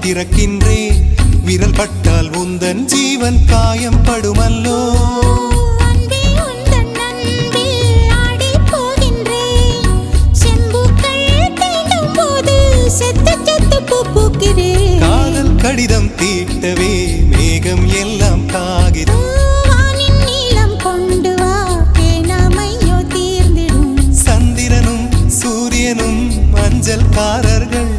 திறக்கின்றேன். விரல் பட்டால் உந்தன் ஜீவன் காயம் படுமல்லோ. காதல் கடிதம் தீட்டவே மேகம் எல்லாம் காகிதம். சந்திரனும் சூரியனும் மஞ்சள்காரர்கள்.